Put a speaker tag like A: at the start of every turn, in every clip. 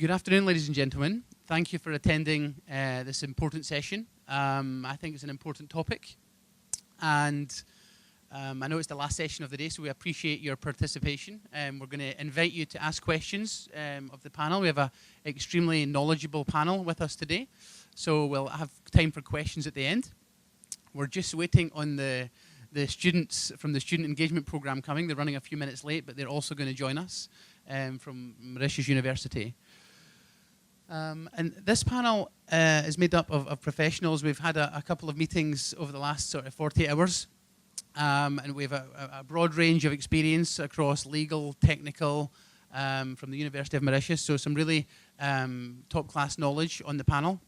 A: Good afternoon, ladies and gentlemen. Thank you for attending this important session. I think it's an important topic, and I know it's the last session of the day, so we appreciate your participation. We're going to invite you to ask questions of the panel. We have an extremely knowledgeable panel with us today, so we'll have time for questions at the end. We're just waiting on the students from the Student Engagement Programme coming. They're running a few minutes late, but they're also going to join us from Mauritius University. And this panel is made up of professionals. We've had a couple of meetings over the last sort of 48 hours. And we have a broad range of experience across legal, technical, from the University of Mauritius. So some really top-class knowledge on the panel.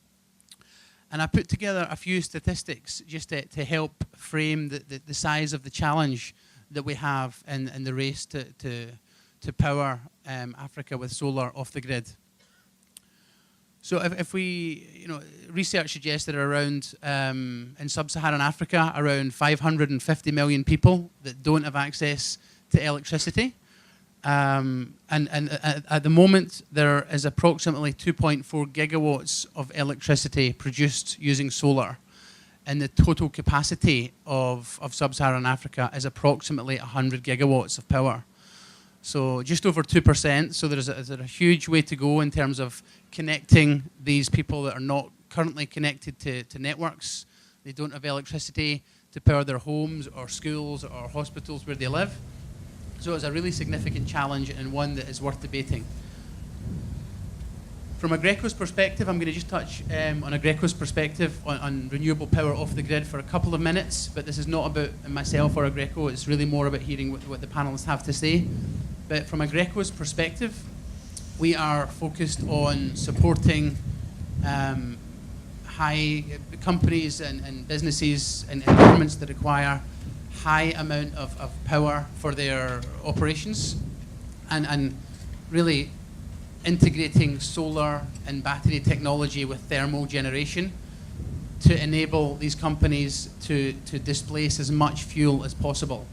A: And I put together a few statistics just to help frame the size of the challenge that we have in the race to power Africa with solar off the grid. So if we, research suggests that around, in sub-Saharan Africa, around 550 million people that don't have access to electricity. And at the moment, there is approximately 2.4 gigawatts of electricity produced using solar. And the total capacity of sub-Saharan Africa is approximately 100 gigawatts of power. So just over 2%, so there's a huge way to go in terms of connecting these people that are not currently connected to networks. They don't have electricity to power their homes or schools or hospitals where they live. So it's a really significant challenge and one that is worth debating. From Agreco's perspective, I'm going to just touch on Agreco's perspective on renewable power off the grid for a couple of minutes, but this is not about myself or Agreco, it's really more about hearing what the panelists have to say. But from Agreco's perspective, we are focused on supporting high companies and businesses and governments that require high amount of power for their operations and really integrating solar and battery technology with thermal generation to enable these companies to displace as much fuel as possible.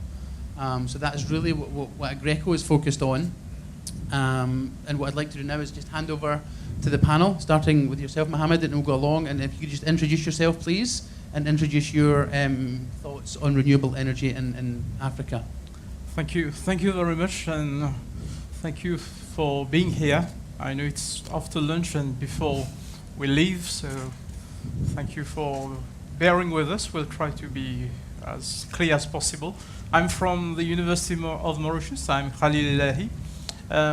A: So that is really what Agreco is focused on. And what I'd like to do now is just hand over to the panel, starting with yourself, Mohammed, and we'll go along. And if you could just introduce yourself, please, and introduce your thoughts on renewable energy in Africa.
B: Thank you. Thank you very much, and thank you for being here. I know it's after lunch and before we leave, so thank you for bearing with us. We'll try to be as clear as possible. I'm from the University of Mauritius. I'm Khalil Elahi.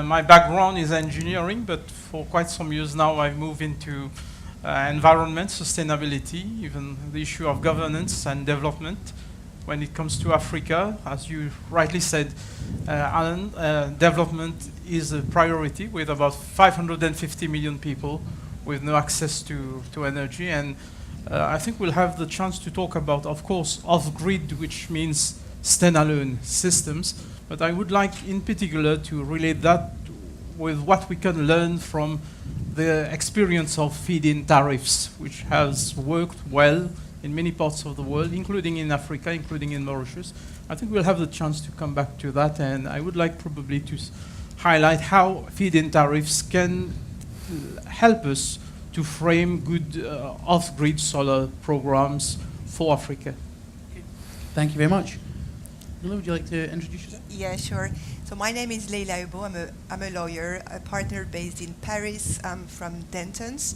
B: My background is engineering, but for quite some years now I've moved into environment, sustainability, even the issue of governance and development. When it comes to Africa, as you rightly said, Alan, development is a priority with about 550 million people with no access to energy. And I think we'll have the chance to talk about, of course, off-grid, which means standalone systems. But I would like, in particular, to relate that with what we can learn from the experience of feed-in tariffs, which has worked well in many parts of the world, including in Africa, including in Mauritius. I think we'll have the chance to come back to that, and I would like probably to highlight how feed-in tariffs can help us to frame good off-grid solar programs for Africa.
A: Okay. Thank you very much. Lila, would you like to introduce yourself?
C: Yeah, sure. So my name is Leila Hubo. I'm a lawyer, a partner based in Paris. I'm from Dentons.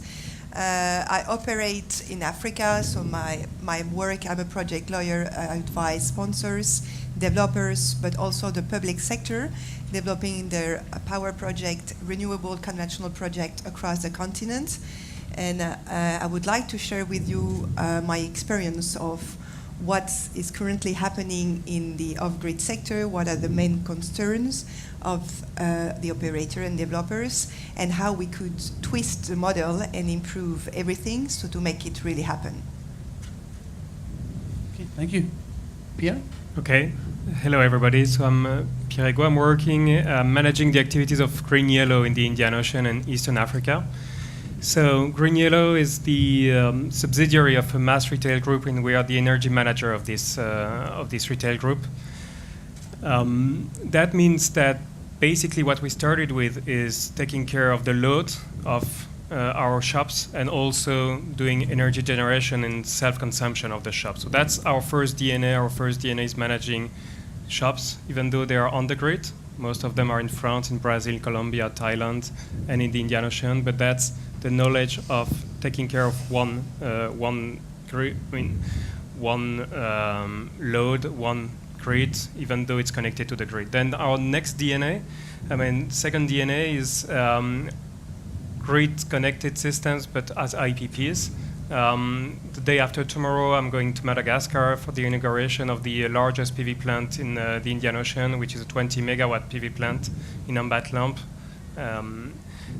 C: I operate in Africa, so my work, I'm a project lawyer. I advise sponsors, developers, but also the public sector, developing their power project, renewable conventional project across the continent. And I would like to share with you my experience of what is currently happening in the off-grid sector, what are the main concerns of the operator and developers, and how we could twist the model and improve everything so to make it really happen.
A: Okay, thank you. Pierre?
D: Okay. Hello, everybody. So I'm Pierre Ego. I'm working managing the activities of Green Yellow in the Indian Ocean and Eastern Africa. So Green Yellow is the subsidiary of a mass retail group, and we are the energy manager of this retail group. That means that basically what we started with is taking care of the load of our shops and also doing energy generation and self-consumption of the shops. So that's our first DNA. Our first DNA is managing shops, even though they are on the grid. Most of them are in France, in Brazil, Colombia, Thailand, and in the Indian Ocean. But that's the knowledge of taking care of one load, one grid, even though it's connected to the grid. Then our next DNA, second DNA is grid-connected systems, but as IPPs. The day after tomorrow, I'm going to Madagascar for the inauguration of the largest PV plant in the Indian Ocean, which is a 20 megawatt PV plant in Ambatlamp,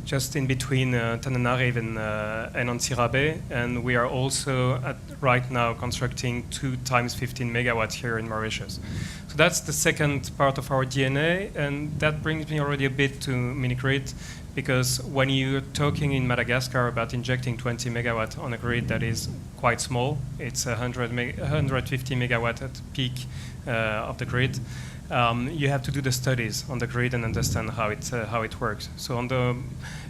D: just in between Tananarive and Antsirabe. And we are also right now constructing 2 times 15 megawatts here in Mauritius. So that's the second part of our DNA, and that brings me already a bit to mini-grid, because when you're talking in Madagascar about injecting 20 megawatt on a grid that is quite small, it's 150 megawatt at peak of the grid, you have to do the studies on the grid and understand how it works. So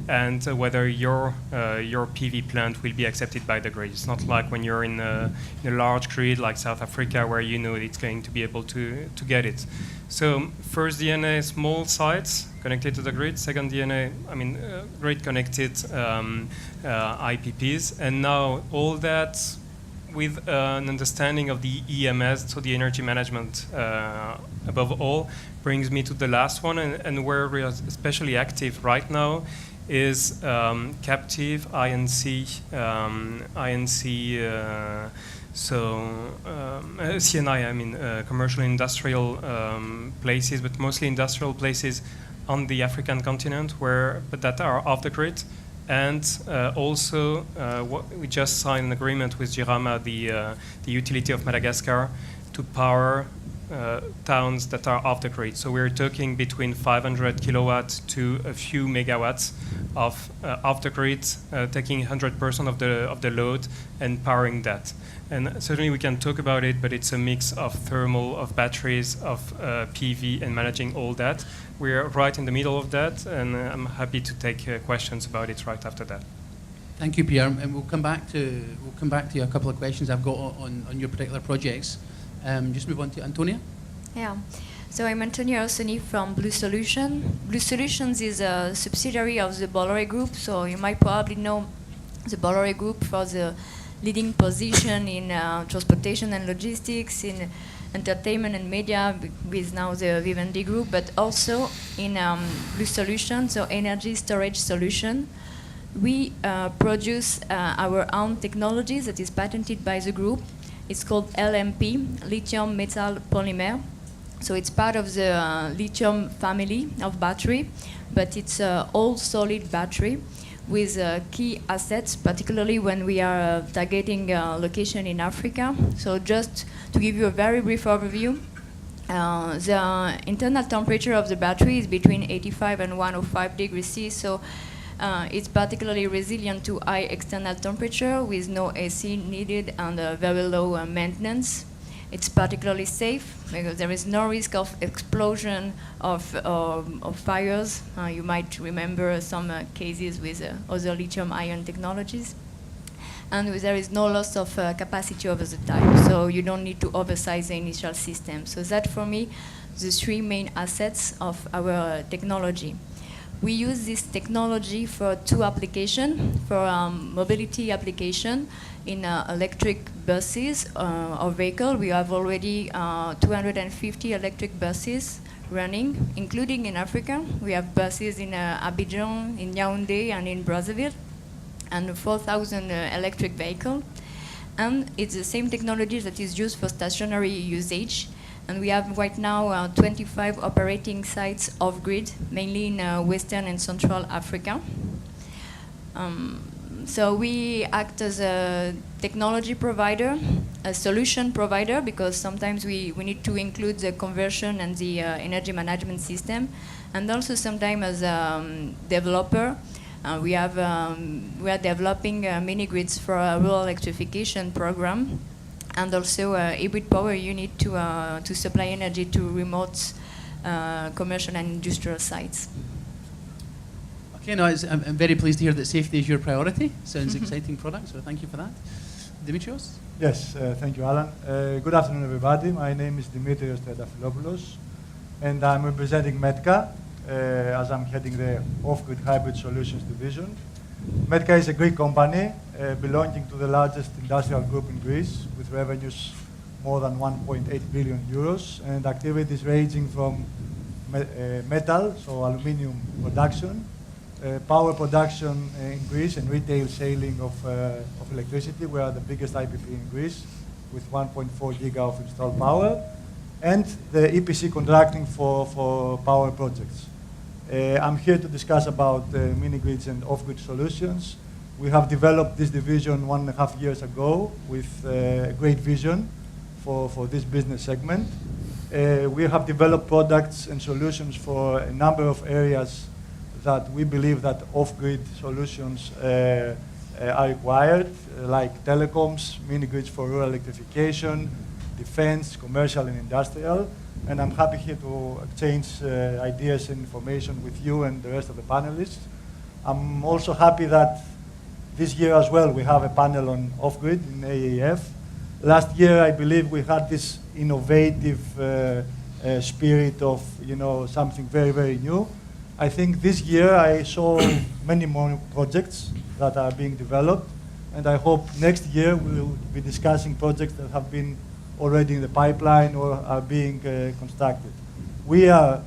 D: and whether your PV plant will be accepted by the grid. It's not like when you're in a large grid like South Africa, where you know it's going to be able to get it. So first DNA, small sites connected to the grid. Second DNA, grid connected IPPs, and now all that with an understanding of the EMS, so the energy management above all, brings me to the last one, and where we are especially active right now is captive INC, CNI, commercial industrial places, but mostly industrial places on the African continent, but that are off the grid. And also, we just signed an agreement with Jirama, the utility of Madagascar, to power towns that are off the grid. So we're talking between 500 kilowatts to a few megawatts of off the grid, taking 100% of the load and powering that. And certainly we can talk about it, but it's a mix of thermal, of batteries, of PV, and managing all that. We're right in the middle of that, and I'm happy to take questions about it right after that.
A: Thank you, Pierre, and we'll come back to a couple of questions I've got on your particular projects. Just move on to Antonia.
E: Yeah. So I'm Antonia Ossoni from Blue Solution. Blue Solutions is a subsidiary of the Bolloré Group, so you might probably know the Bolloré Group for the leading position in transportation and logistics, in entertainment and media, with now the Vivendi Group, but also in Blue Solution, so energy storage solution. We produce our own technology that is patented by the group. It's called LMP, lithium metal polymer. So it's part of the lithium family of battery, but it's an all-solid battery with key assets, particularly when we are targeting location in Africa. So just to give you a very brief overview, the internal temperature of the battery is between 85 and 105 degrees C, so it's particularly resilient to high external temperature with no AC needed and very low maintenance. It's particularly safe because there is no risk of explosion of fires. You might remember some cases with other lithium-ion technologies. And there is no loss of capacity over the time, so you don't need to oversize the initial system. So that, for me, the 3 main assets of our technology. We use this technology for 2 applications. For mobility application in electric buses or vehicle, we have already 250 electric buses running, including in Africa. We have buses in Abidjan, in Yaoundé, and in Brazzaville, and 4,000 electric vehicles. And it's the same technology that is used for stationary usage. And we have right now 25 operating sites off-grid, mainly in Western and Central Africa. So we act as a technology provider, a solution provider, because sometimes we need to include the conversion and the energy management system, and also sometimes as a developer. We are developing mini-grids for a rural electrification program, and also a hybrid power unit to supply energy to remote commercial and industrial sites.
A: Okay, no, I'm very pleased to hear that safety is your priority. Sounds exciting product, so thank you for that. Dimitrios?
F: Yes, thank you, Alan. Good afternoon, everybody. My name is Dimitrios Triantafylopoulos, and I'm representing Metka, as I'm heading the Off-Grid Hybrid Solutions Division. Metka is a Greek company belonging to the largest industrial group in Greece, with revenues more than 1.8 billion euros, and activities ranging from metal, so aluminium production, power production in Greece, and retail selling of electricity. We are the biggest IPP in Greece, with 1.4 giga of installed power, and the EPC contracting for power projects. I'm here to discuss about mini-grids and off-grid solutions. We have developed this division 1.5 years ago with a great vision for this business segment. We have developed products and solutions for a number of areas that we believe that off-grid solutions are required, like telecoms, mini-grids for rural electrification, defense, commercial and industrial. And I'm happy here to exchange ideas and information with you and the rest of the panelists. I'm also happy that this year as well we have a panel on off-grid in AEF. Last year, I believe we had this innovative spirit of something very, very new. I think this year I saw many more projects that are being developed, and I hope next year we will be discussing projects that have been already in the pipeline or are being constructed. We are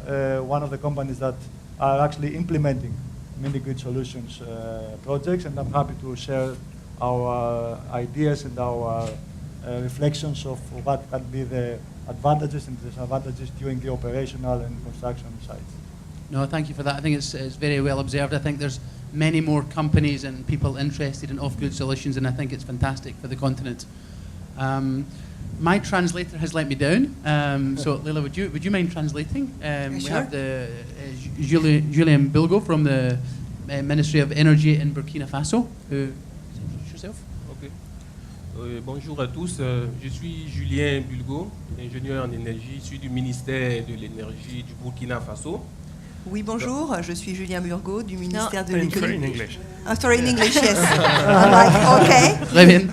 F: one of the companies that are actually implementing mini-grid solutions projects, and I'm happy to share our ideas and our reflections of what can be the advantages and disadvantages during the operational and construction sites.
A: No, thank you for that. I think it's very well observed. I think there's many more companies and people interested in off-grid solutions, and I think it's fantastic for the continent. My translator has let me down, so Leila, would you mind translating? We
C: Sure.
A: have the Julien Bilgo from the Ministry of Energy in Burkina Faso. Introduce yourself.
G: Ok. Bonjour à tous, je suis Julien Bulgo, ingénieur en énergie issu du ministère de l'énergie du Burkina Faso.
C: Oui, bonjour, je suis Julien Burgot du ministère de
D: In
C: l'économie.
D: English.
C: Oh, sorry, in English, yes. I'm like, okay.
A: Très bien.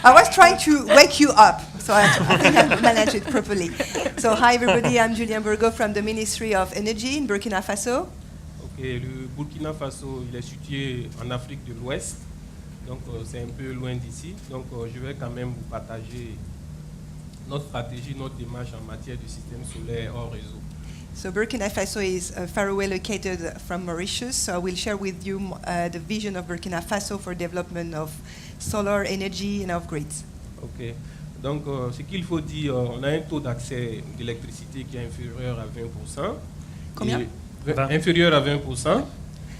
C: I was trying to wake you up, so I think I managed it properly. So, hi everybody, I'm Julien Burgot from the Ministry of Energy in Burkina Faso.
G: Ok, le Burkina Faso, il est situé en Afrique de l'Ouest, donc c'est un peu loin d'ici. Donc je vais quand même vous partager notre stratégie, notre démarche en matière de système solaire hors réseau.
C: So Burkina Faso is far away located from Mauritius, so I will share with you the vision of Burkina Faso for development of solar energy and off-grids.
G: Ok, donc ce qu'il faut dire, on a un taux d'accès d'électricité qui est inférieur à 20%.
C: Combien?
G: Inférieur à 20%,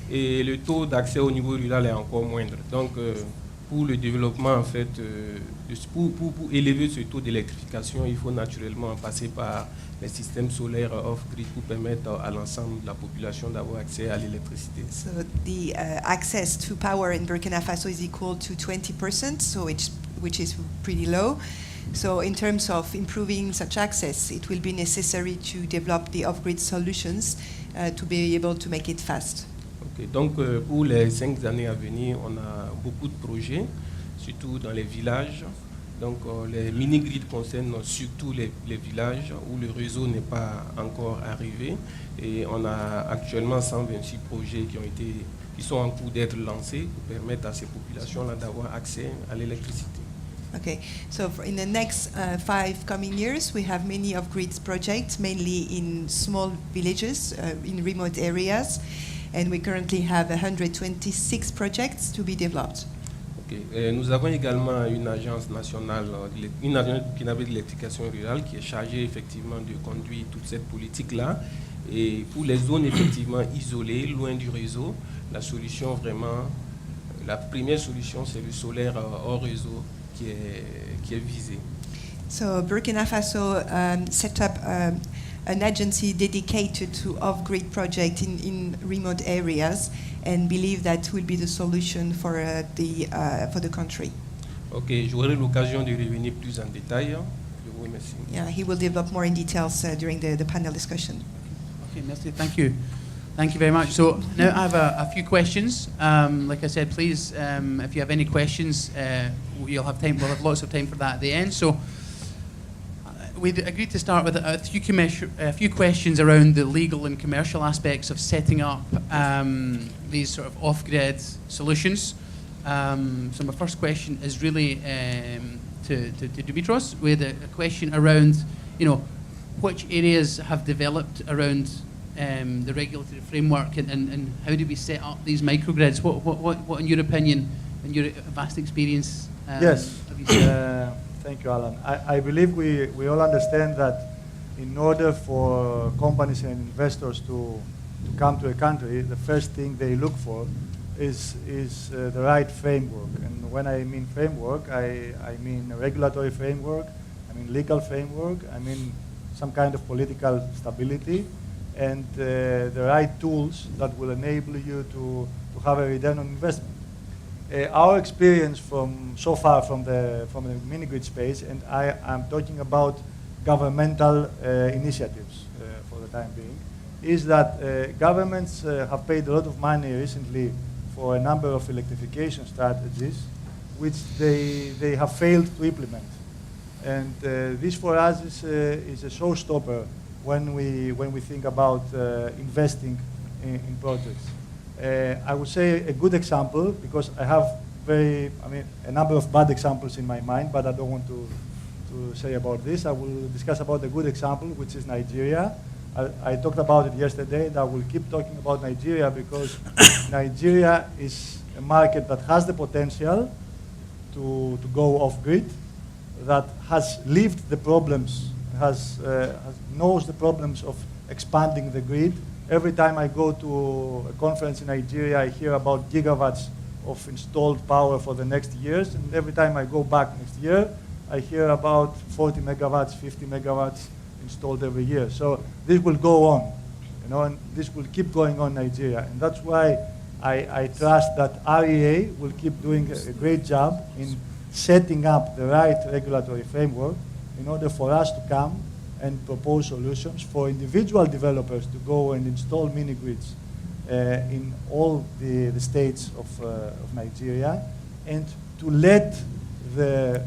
G: et le taux d'accès au niveau rural est encore moindre. Donc pour le développement, en fait, pour élever ce taux d'électrification, il faut naturellement passer par les systèmes solaires off-grid pour permettre à l'ensemble de la population d'avoir accès à l'électricité.
C: So the access to power in Burkina Faso is equal to 20%, so which is pretty low. So in terms of improving such access, it will be necessary to develop the off-grid solutions to be able to make it fast.
G: Okay. Donc pour les 5 années à venir, on a beaucoup de projets, surtout dans les villages. Donc les mini-grids concernent surtout les villages où le réseau n'est pas encore arrivé. Et on a actuellement 126 projets qui sont en cours d'être lancés pour permettre à ces populations-là d'avoir accès à l'électricité.
C: Okay, so in the next 5 coming years, we have many off-grid projects, mainly in small villages, in remote areas, and we currently have 126 projects to be developed.
G: Okay. Nous avons également une agence nationale, une agence burkinabé de l'électrification rurale qui est chargée effectivement de conduire toute cette politique-là. Et pour les zones effectivement isolées, loin du réseau, la solution vraiment, la première solution, c'est le solaire hors réseau qui est visé.
C: So Burkina Faso set up an agency dedicated to off-grid projects in remote areas, and believe that will be the solution for the country.
G: Ok, j'aurai l'occasion de revenir plus en détail. Je Oui, merci.
C: Yeah, he will develop more in details during the panel discussion.
A: Okay, merci. Thank you. Thank you very much. So now I have a few questions. Like I said, please, if you have any questions, you'll have time. We'll have lots of time for that at the end. So we agreed to start with a few questions around the legal and commercial aspects of setting up these sort of off-grid solutions. So my first question is really to Dimitros, with a question around, which areas have developed around the regulatory framework, and how do we set up these microgrids? What in your opinion, and your vast experience?
F: Yes.
A: Have you seen?
F: Thank you, Alan. I believe we all understand that in order for companies and investors to come to a country, the first thing they look for is the right framework. And when I mean framework, I mean a regulatory framework, I mean legal framework, I mean some kind of political stability, and the right tools that will enable you to have a return on investment. Our experience so far from the mini-grid space, and I'm talking about governmental initiatives for the time being, is that governments have paid a lot of money recently for a number of electrification strategies, which they have failed to implement. And this for us is a showstopper when we think about investing in projects. I would say a good example, because I have a number of bad examples in my mind, but I don't want to say about this. I will discuss about a good example, which is Nigeria. I talked about it yesterday, and I will keep talking about Nigeria because Nigeria is a market that has the potential to go off-grid, that has lived the problems, knows the problems of expanding the grid. Every time I go to a conference in Nigeria, I hear about gigawatts of installed power for the next years, and every time I go back next year, I hear about 40 megawatts, 50 megawatts installed every year. So this will go on, and this will keep going on in Nigeria. And that's why I trust that REA will keep doing a great job in setting up the right regulatory framework in order for us to come and propose solutions for individual developers to go and install mini-grids in all the states of Nigeria, and to let the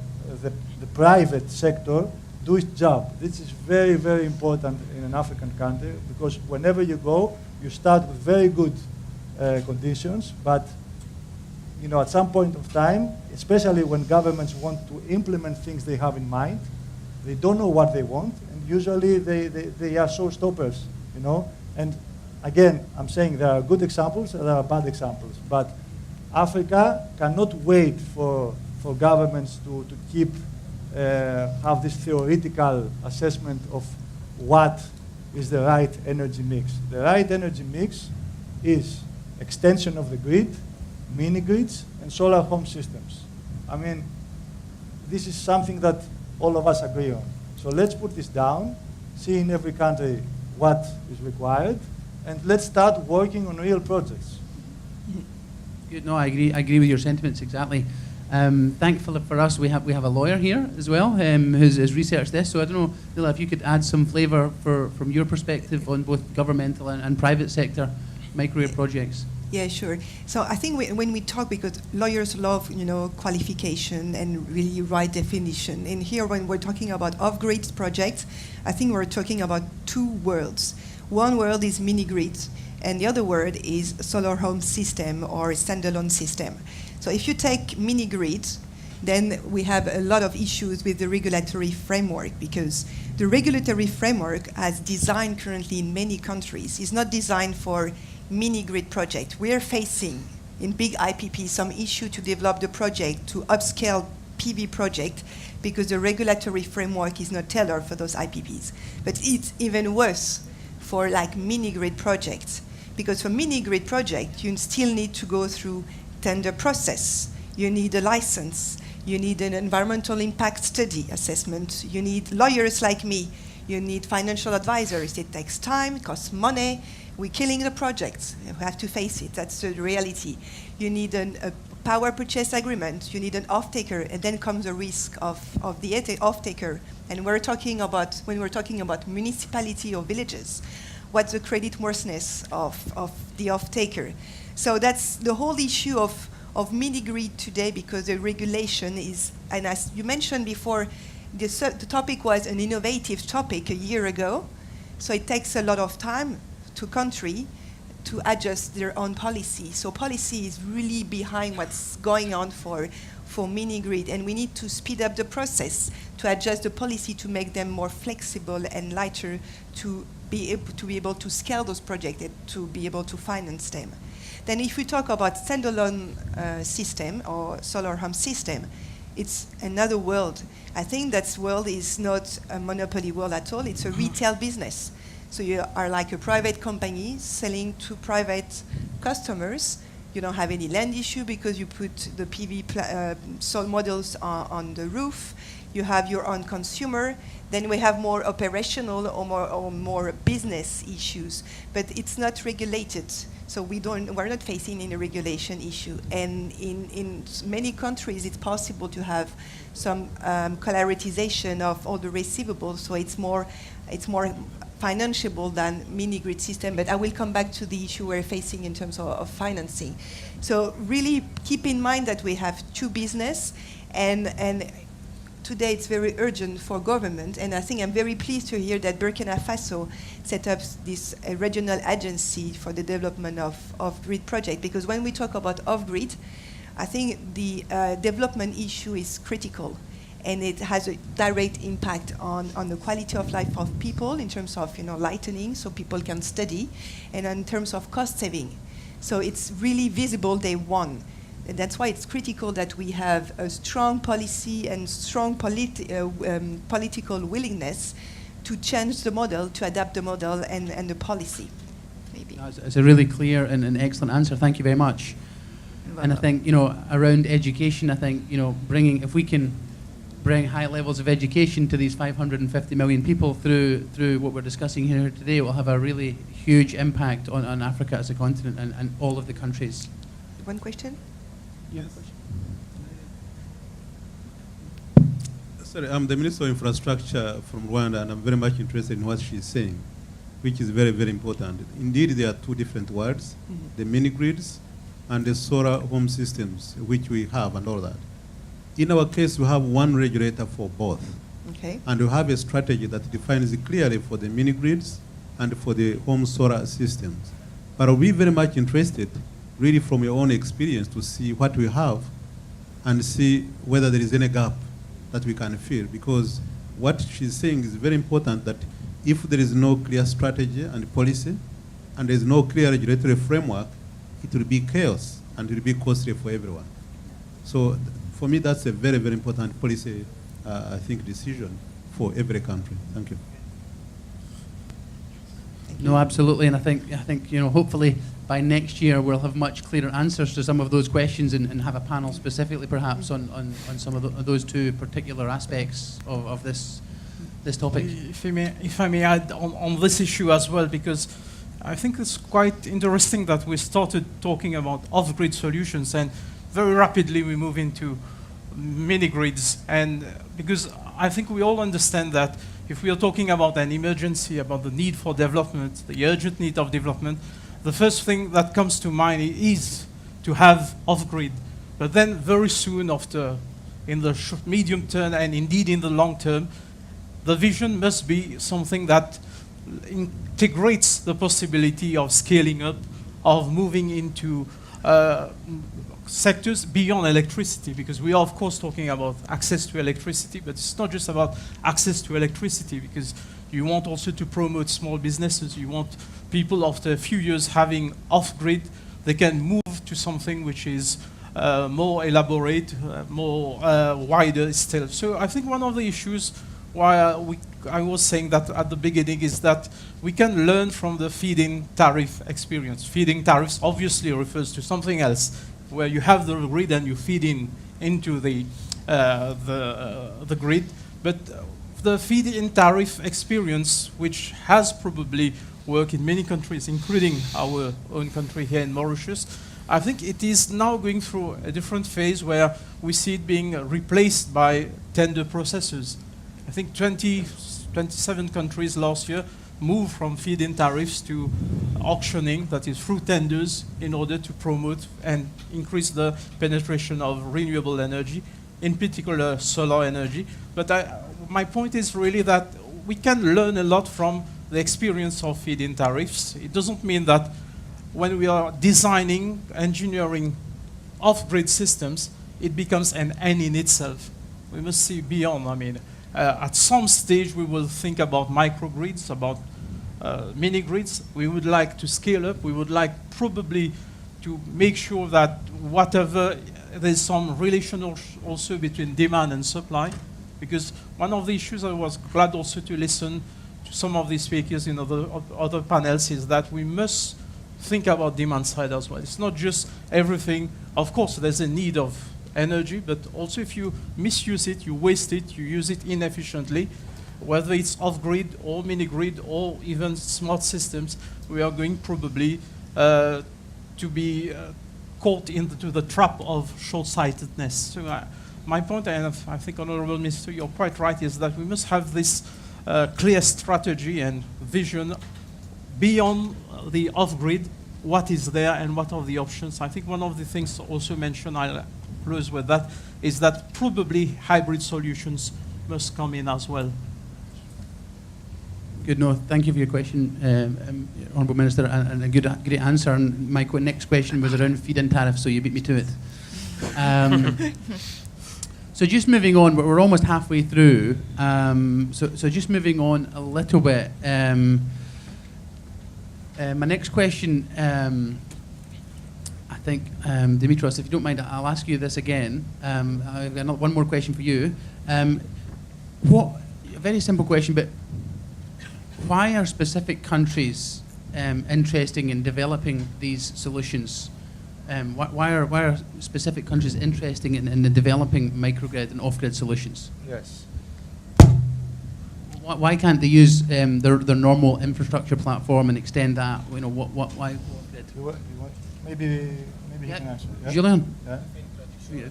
F: private sector do its job. This is very, very important in an African country, because whenever you go, you start with very good conditions, but at some point of time, especially when governments want to implement things they have in mind, they don't know what they want, and usually they are showstoppers, And again, I'm saying there are good examples and there are bad examples, but Africa cannot wait for governments to keep have this theoretical assessment of what is the right energy mix. The right energy mix is extension of the grid, mini-grids, and solar home systems. I mean, this is something that all of us agree on. So let's put this down, see in every country what is required, and let's start working on real projects.
A: Good. No, I agree with your sentiments exactly. Thankfully for us, we have a lawyer here as well who's researched this. So I don't know, Lila, if you could add some flavour from your perspective on both governmental and private sector microgrid projects.
C: Yeah, sure. So I think when we talk, because lawyers love, qualification and really right definition. And here, when we're talking about off-grid projects, I think we're talking about two worlds. One world is mini-grid, and the other word is solar home system or standalone system. So if you take mini-grid, then we have a lot of issues with the regulatory framework, because the regulatory framework, as designed currently in many countries, is not designed for mini-grid project. We are facing in big IPP some issue to develop the project to upscale PV project, because the regulatory framework is not tailored for those IPPs. But it's even worse for mini-grid projects, because for mini-grid project, you still need to go through tender process. You need a license. You need an environmental impact study assessment. You need lawyers like me. You need financial advisors. It takes time, it costs money. We're killing the projects. We have to face it. That's the reality. You need a power purchase agreement. You need an off-taker, and then comes the risk of the off-taker And when we're talking about municipality or villages, what's the creditworthiness of the off-taker? So that's the whole issue of mini-grid today, because the regulation is, and as you mentioned before, the topic was an innovative topic a year ago, so it takes a lot of time to country to adjust their own policy. So policy is really behind what's going on for mini-grid, and we need to speed up the process to adjust the policy to make them more flexible and lighter to be able to scale those projects and to be able to finance them. Then if we talk about standalone system or solar home system, it's another world. I think that world is not a monopoly world at all. It's a retail business. So you are like a private company selling to private customers. You don't have any land issue because you put the PV solar models on the roof. You have your own consumer. Then we have more operational or more business issues, but it's not regulated. So we're not facing any regulation issue. And in many countries, it's possible to have some collateralization of all the receivables. So it's more financeable than mini-grid system. But I will come back to the issue we're facing in terms of financing. So really keep in mind that we have two business, and today it's very urgent for government, and I think I'm very pleased to hear that Burkina Faso set up this regional agency for the development of grid project, because when we talk about off-grid, I think the development issue is critical, and it has a direct impact on the quality of life of people in terms of lightening, so people can study, and in terms of cost saving. So it's really visible day one. And that's why it's critical that we have a strong policy and strong political willingness to change the model, to adapt the model and the policy. Maybe.
A: It's a really clear and an excellent answer. Thank you very much. And I think, around education, I think, if we can bring high levels of education to these 550 million people through what we're discussing here today, it will have a really huge impact on Africa as a continent and all of the countries.
C: One question?
H: Yes. Sorry, I'm the Minister of Infrastructure from Rwanda, and I'm very much interested in what she's saying, which is very, very important. Indeed, there are two different words, the mini-grids and the solar home systems, which we have and all that. In our case, we have one regulator for both.
C: Okay.
H: And we have a strategy that defines it clearly for the mini-grids and for the home solar systems. But we're very much interested, really from your own experience, to see what we have and see whether there is any gap that we can fill. Because what she's saying is very important, that if there is no clear strategy and policy, and there is no clear regulatory framework, it will be chaos and it will be costly for everyone. So for me, that's a very, very important policy, I think, decision for every country. Thank you.
A: No, absolutely, and I think hopefully by next year we'll have much clearer answers to some of those questions and have a panel specifically perhaps on some of those two particular aspects of this topic.
B: If I may add on this issue as well, because I think it's quite interesting that we started talking about off-grid solutions and very rapidly we move into mini-grids, and because I think we all understand that if we are talking about an emergency, about the need for development, the urgent need of development, the first thing that comes to mind is to have off-grid. But then very soon after, in the medium term and indeed in the long term, the vision must be something that integrates the possibility of scaling up, of moving into sectors beyond electricity, because we are of course talking about access to electricity, but it's not just about access to electricity, because you want also to promote small businesses. You want people after a few years having off-grid, they can move to something which is more elaborate, more wider still. So I think one of the issues why I was saying that at the beginning is that we can learn from the feed-in tariff experience. Feed-in tariffs obviously refers to something else, where you have the grid and you feed into the grid. But the feed-in tariff experience, which has probably worked in many countries, including our own country here in Mauritius, I think it is now going through a different phase where we see it being replaced by tender processes. I think 27 countries last year moved from feed-in tariffs to auctioning, that is through tenders, in order to promote and increase the penetration of renewable energy, in particular solar energy. But my point is really that we can learn a lot from the experience of feed-in tariffs. It doesn't mean that when we are designing, engineering off-grid systems, it becomes an end in itself. We must see beyond. I mean, at some stage, we will think about microgrids, about mini-grids. We would like to scale up. We would like probably to make sure that whatever, there's some relation also between demand and supply. Because one of the issues I was glad also to listen to some of the speakers in other panels is that we must think about demand side as well. It's not just everything. Of course, there's a need of energy, but also if you misuse it, you waste it, you use it inefficiently, whether it's off-grid or mini-grid or even smart systems, we are going probably to be caught into the trap of short-sightedness. So my point, and I think, Honorable Minister, you're quite right, is that we must have this clear strategy and vision beyond the off-grid, what is there and what are the options. I think one of the things also mentioned, I'll close with that, is that probably hybrid solutions must come in as well.
A: Good, no, thank you for your question, Honourable Minister, and a great answer. And my next question was around feed-in tariffs, so you beat me to it. So just moving on, we're almost halfway through. So just moving on a little bit. My next question, I think, Dimitros, if you don't mind, I'll ask you this again. I've got one more question for you. A very simple question, but why are specific countries interested in developing these solutions? Why are specific countries interested in the developing microgrid and off-grid solutions?
F: Yes.
A: Why can't they use their normal infrastructure platform and extend that? You know, why off-grid?
F: Maybe you can answer. Yeah?
A: Julien?
F: Yeah?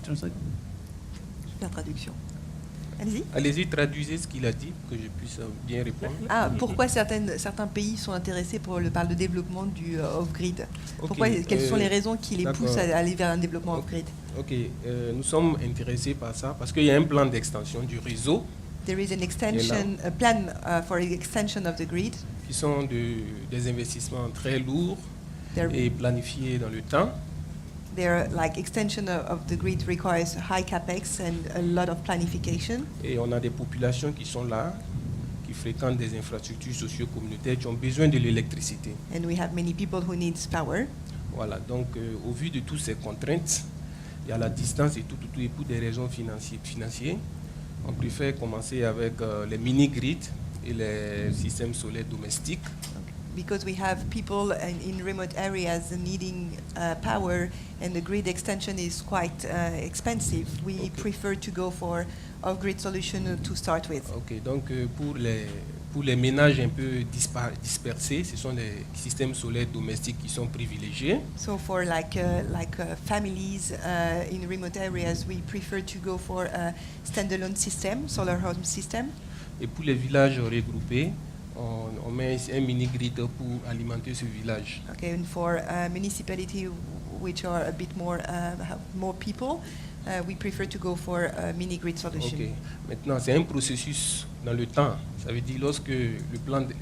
A: Translate.
C: La traduction. Allez-y.
G: Allez-y, traduisez ce qu'il a dit, pour que je puisse bien répondre.
C: Pourquoi certains pays sont intéressés par le développement du off-grid?
G: Okay,
C: Quelles sont les raisons qui les poussent à aller vers un développement off-grid?
G: Ok, nous sommes intéressés par ça parce qu'il y a un plan d'extension du réseau.
C: There is a plan for the extension of the grid.
G: Qui sont des investissements très lourds et planifiés dans le temps.
C: Their extension of the grid requires high capex and a lot of planification.
G: Et on a des populations qui sont là, qui fréquentent des infrastructures socio-communautaires, qui ont besoin de l'électricité.
C: And we have many people who need power.
G: Voilà, donc au vu de toutes ces contraintes, il y a la distance et tout, et pour des raisons financières, on préfère commencer avec les mini-grids et les systèmes solaires domestiques.
C: Because we have people in remote areas needing power and the grid extension is quite expensive, we prefer to go for off-grid solution to start with.
G: Ok, donc pour les ménages un peu dispersés, ce sont des systèmes solaires domestiques qui sont privilégiés.
C: So for families in remote areas, we prefer to go for a standalone system, solar home system.
G: Et pour les villages regroupés, on met un mini-grid pour alimenter ce village.
C: Okay, and for municipality which are a bit more have more people, we prefer to go for a mini-grid solution.
G: Okay. Maintenant, c'est un processus dans le temps. Ça veut dire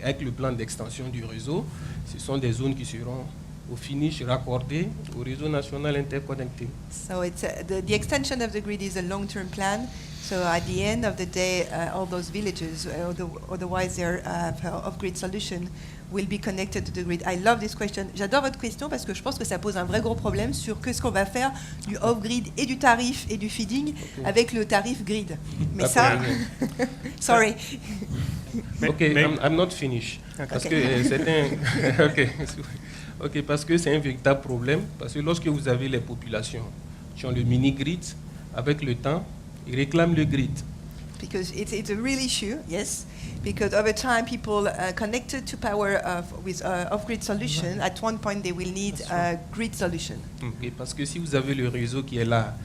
G: avec le plan d'extension du réseau, ce sont des zones qui seront au finish raccordées au réseau national interconnecté.
C: So it's the extension of the grid is a long-term plan. So at the end of the day, all those villages, otherwise their off-grid solution, will be connected to the grid. I love this question. J'adore votre question parce que je pense que ça pose un vrai gros problème sur qu'est-ce qu'on va faire du off-grid et du tarif et du feeding avec le tarif grid. Mais ça, sorry.
G: Okay, I'm not finished. Parce que c'est un parce que c'est un véritable problème. Parce que lorsque vous avez les populations qui ont le mini-grid, avec le temps, ils réclament le grid.
C: Because it's a real issue, yes. because over time people connected to power with off-grid solution, at one point they will need a grid solution.
G: Okay, parce que si vous avez le réseau qui est là,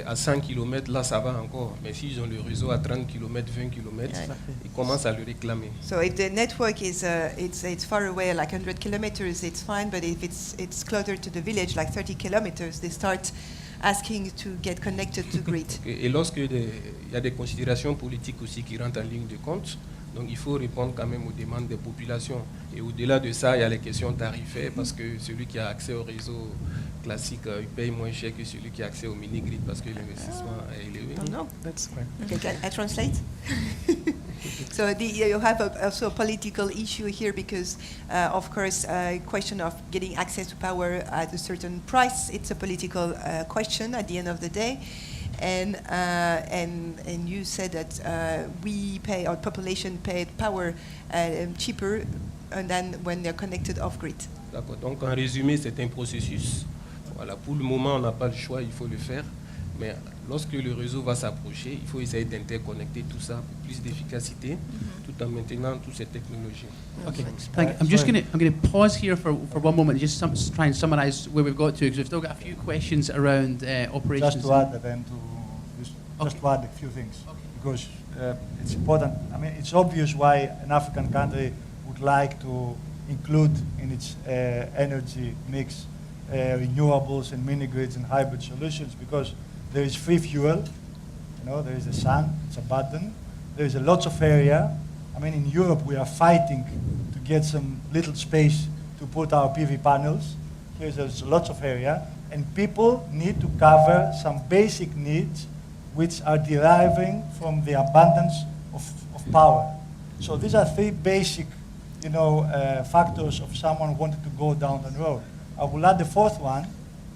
G: à 100 km, là ça va encore. Mais s'ils ont le réseau à 30 km, 20 km, ils commencent à le réclamer.
C: So if the network is it's far away, like 100 kilometers, it's fine. But if it's closer to the village, like 30 kilometers, they start asking to get connected to grid.
G: Okay. Et lorsque il y a des considérations politiques aussi qui rentrent en ligne de compte, donc il faut répondre quand même aux demandes des populations. Et au-delà de ça, il y a les questions tarifaires, parce que celui qui a accès au réseau classique, il paye moins cher que celui qui a accès au mini-grid parce que l'investissement est élevé.
C: No,
D: That's right.
C: okay, can I translate? So you have also a political issue here because, of course, question of getting access to power at a certain price. It's a political question at the end of the day, and you said that we pay, our population paid power cheaper, and then when they're connected off grid.
G: D'accord. Donc en résumé, c'est un processus. Voilà. Pour le moment, on n'a pas le choix, il faut le faire. Mais lorsque le réseau va s'approcher, il faut essayer d'interconnecter tout ça pour plus d'efficacité, tout en maintenant toutes ces technologies.
A: Okay, thank you. I'm going to pause here for one moment, just try and summarise where we've got to, because we've still got a few questions around operations.
F: Just to add then to this, just to add a few things, because it's important. I mean, it's obvious why an African country would like to include in its energy mix renewables and mini grids and hybrid solutions, because there is free fuel, there is the sun, it's abundant. There is a lot of area. I mean, in Europe we are fighting to get some little space to put our PV panels. There's lots of area, and people need to cover some basic needs which are deriving from the abundance of power. So these are three basic, factors of someone wanting to go down the road. I will add the fourth one.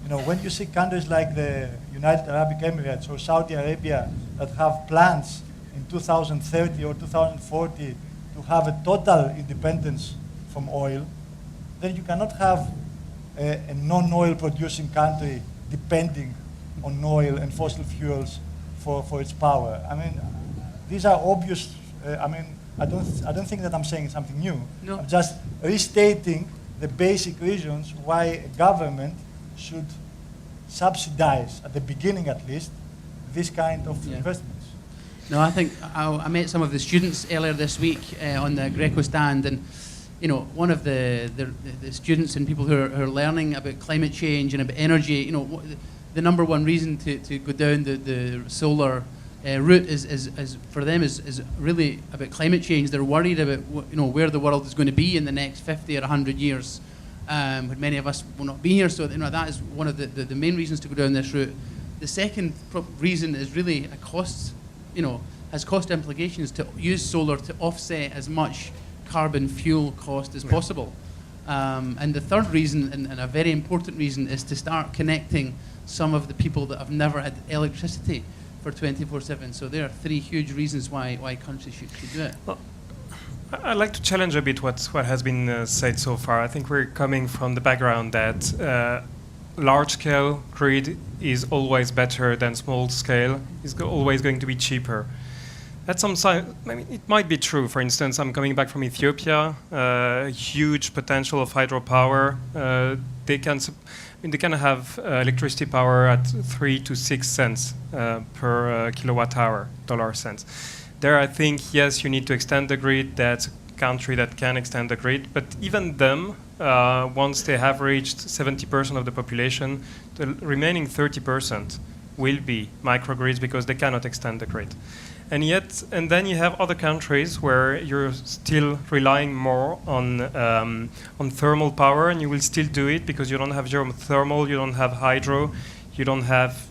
F: When you see countries like the United Arab Emirates or Saudi Arabia that have plans in 2030 or 2040 to have a total independence from oil, then you cannot have a non-oil producing country depending on oil and fossil fuels for its power. I mean, these are obvious. I don't think that I'm saying something new.
A: No.
F: I'm just restating the basic reasons why a government should subsidize, at the beginning at least, this kind of investments.
A: No, I think I met some of the students earlier this week on the Greco stand, and one of the students and people who are learning about climate change and about energy, the number one reason to go down the solar route is for them is really about climate change. They're worried about where the world is going to be in the next 50 or 100 years. When many of us will not be here, so that is one of the main reasons to go down this route. The second reason is really a cost, has cost implications to use solar to offset as much carbon fuel cost as possible. And the third reason, and a very important reason, is to start connecting some of the people that have never had electricity for 24/7. So there are three huge reasons why countries should do it.
D: Well, I'd like to challenge a bit what has been said so far. I think we're coming from the background that large-scale grid is always better than small-scale, is always going to be cheaper. At some side, it might be true. For instance, I'm coming back from Ethiopia, huge potential of hydropower. They can have electricity power at 3 to 6 cents per kilowatt hour, dollar cents. There, I think, yes, you need to extend the grid. That's a country that can extend the grid. But even them, once they have reached 70% of the population, the remaining 30% will be microgrids because they cannot extend the grid. And then you have other countries where you're still relying more on thermal power, and you will still do it because you don't have geothermal, you don't have hydro, you don't have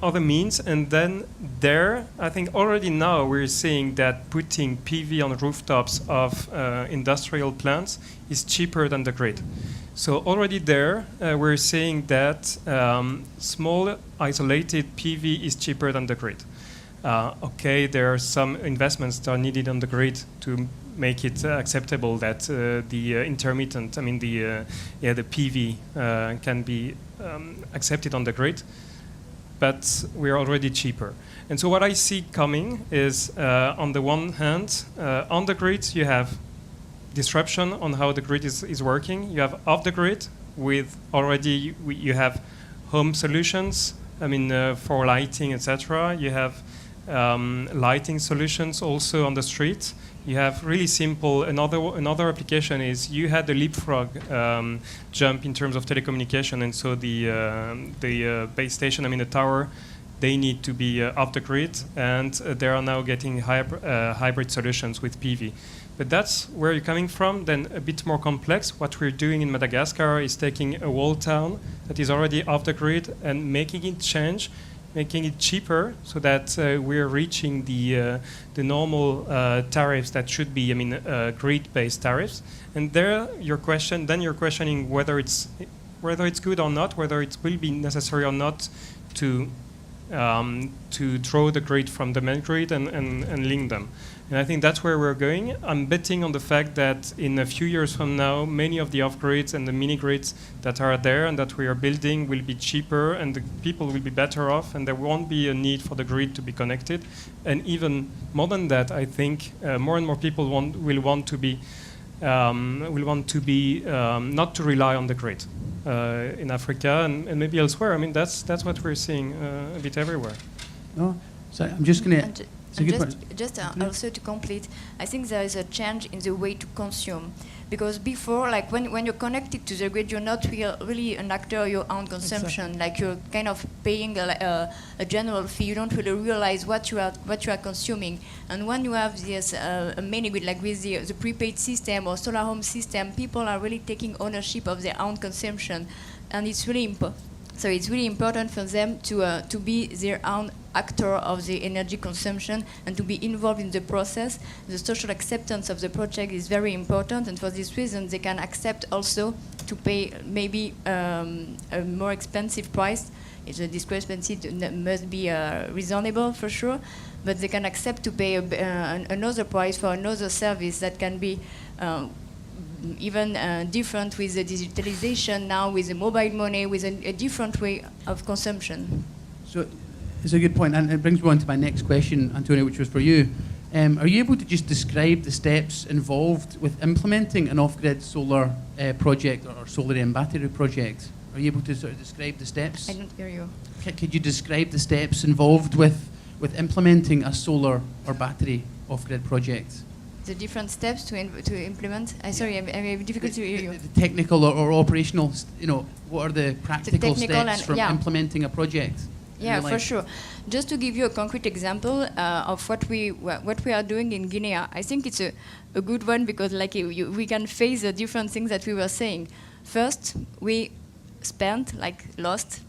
D: other means. And then there, I think already now we're seeing that putting PV on rooftops of industrial plants is cheaper than the grid. So already there, we're seeing that small isolated PV is cheaper than the grid. Okay, there are some investments that are needed on the grid to make it acceptable that the intermittent, the PV can be accepted on the grid. but we're already cheaper. And so what I see coming is, on the one hand, on the grid you have disruption on how the grid is working. You have off the grid with already you have home solutions. I mean, for lighting, etc. You have lighting solutions also on the street. You have really simple. Another application is you had the leapfrog jump in terms of telecommunication, and so the base station, I mean the tower, they need to be off the grid, and they are now getting hybrid solutions with PV. But that's where you're coming from. Then a bit more complex. What we're doing in Madagascar is taking a whole town that is already off the grid and making it change, making it cheaper, so that we're reaching the normal tariffs that should be, I mean, grid-based tariffs. And there, you're questioning whether it's good or not, whether it will be necessary or not to draw the grid from the main grid and link them. And I think that's where we're going. I'm betting on the fact that in a few years from now, many of the off-grids and the mini-grids that are there and that we are building will be cheaper, and the people will be better off, and there won't be a need for the grid to be connected. And even more than that, I think more and more people will want to be not to rely on the grid in Africa and maybe elsewhere. I mean, that's what we're seeing a bit everywhere.
A: No, so I'm just going to.
E: Also to complete, I think there is a change in the way to consume, because before, like when you're connected to the grid, you're not really an actor of your own consumption. Exactly. Like you're kind of paying a general fee. You don't really realize what you are consuming. And when you have this a mini grid, like with the prepaid system or solar home system, people are really taking ownership of their own consumption, and it's really important. So it's really important for them to be their own actor of the energy consumption and to be involved in the process. The social acceptance of the project is very important, and for this reason they can accept also to pay maybe a more expensive price. If the discrepancy must be reasonable for sure, but they can accept to pay another price for another service that can be even different with the digitalization now, with the mobile money, with a different way of consumption.
A: So it's a good point, and it brings me on to my next question, Antonio, which was for you. Are you able to just describe the steps involved with implementing an off-grid solar project or solar and battery project? Are you able to sort of describe the steps?
E: I don't hear you.
A: Could you describe the steps involved with implementing a solar or battery off-grid project?
E: The different steps to implement. Sorry, I'm having difficulty to hear you.
A: The technical or operational, what are the practical steps from implementing a project?
E: Yeah, for sure. Just to give you a concrete example of what we are doing in Guinea, I think it's a good one because we can face the different things that we were saying. First, we lost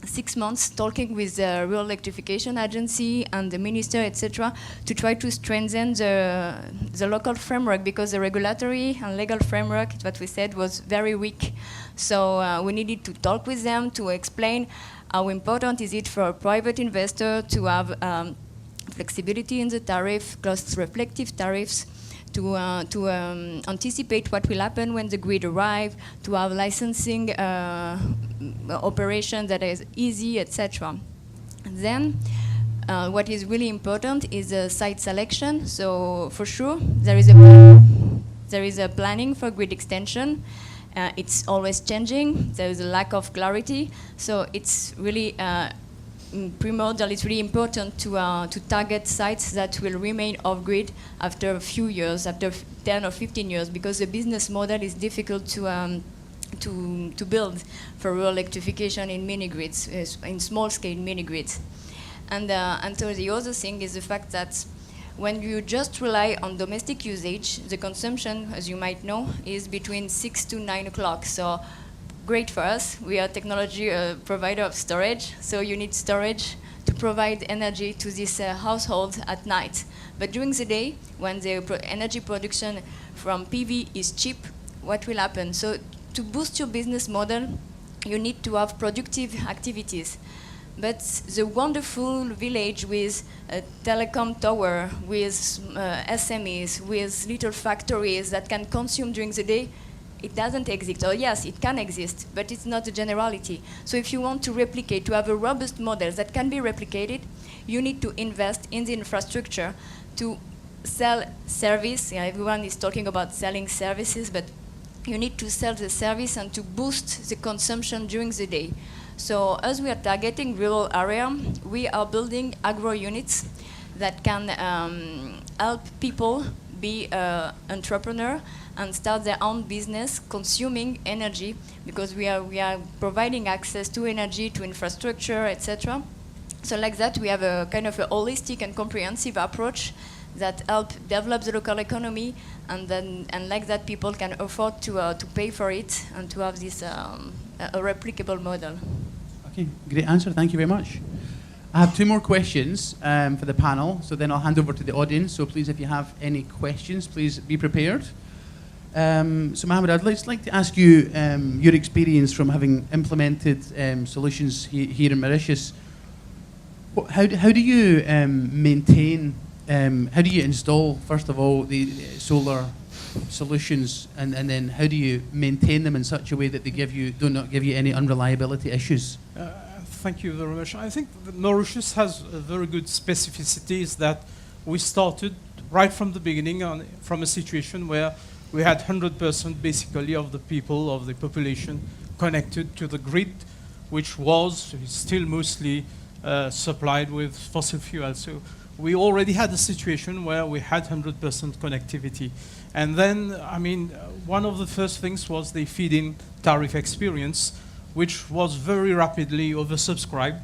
E: 6 months talking with the Rural Electrification Agency and the minister, etc., to try to strengthen the local framework, because the regulatory and legal framework, what we said, was very weak. So we needed to talk with them to explain how important is it for a private investor to have flexibility in the tariff, cost-reflective tariffs, to anticipate what will happen when the grid arrives, to have licensing operation that is easy, etc. Then, what is really important is site selection. So, for sure, there is a planning for grid extension. It's always changing. There is a lack of clarity. So, it's really primordial. It's really important to target sites that will remain off-grid after a few years, after 10 or 15 years, because the business model is difficult to build for rural electrification in mini-grids, in small-scale mini-grids. And so the other thing is the fact that when you just rely on domestic usage, the consumption, as you might know, is between 6 to 9 o'clock. So great for us. We are a technology provider of storage, so you need storage to provide energy to this household at night. But during the day, when the energy production from PV is cheap, what will happen? So to boost your business model, you need to have productive activities. But the wonderful village with a telecom tower, with SMEs, with little factories that can consume during the day, it doesn't exist. Or yes, it can exist, but it's not a generality. So if you want to replicate, to have a robust model that can be replicated, you need to invest in the infrastructure to sell service. Everyone is talking about selling services, but you need to sell the service and to boost the consumption during the day. So as we are targeting rural area, we are building agro units that can help people be entrepreneur and start their own business consuming energy, because we are providing access to energy, to infrastructure, etc. So like that, we have a kind of a holistic and comprehensive approach that help develop the local economy, and like that, people can afford to pay for it and to have this a replicable model.
A: Okay, great answer. Thank you very much. I have two more questions for the panel, so then I'll hand over to the audience. So please, if you have any questions, please be prepared. So Mohammed, I'd just like to ask you your experience from having implemented solutions here in Mauritius. How do you maintain, how do you install, first of all, the solar solutions, and then how do you maintain them in such a way that they do not give you any unreliability issues?
B: Thank you very much. I think that Mauritius has a very good specificity, is that we started right from the beginning from a situation where we had 100% basically of the people, of the population connected to the grid, which was still mostly supplied with fossil fuel. So we already had a situation where we had 100% connectivity. And then, I mean, one of the first things was the feed-in tariff experience, which was very rapidly oversubscribed.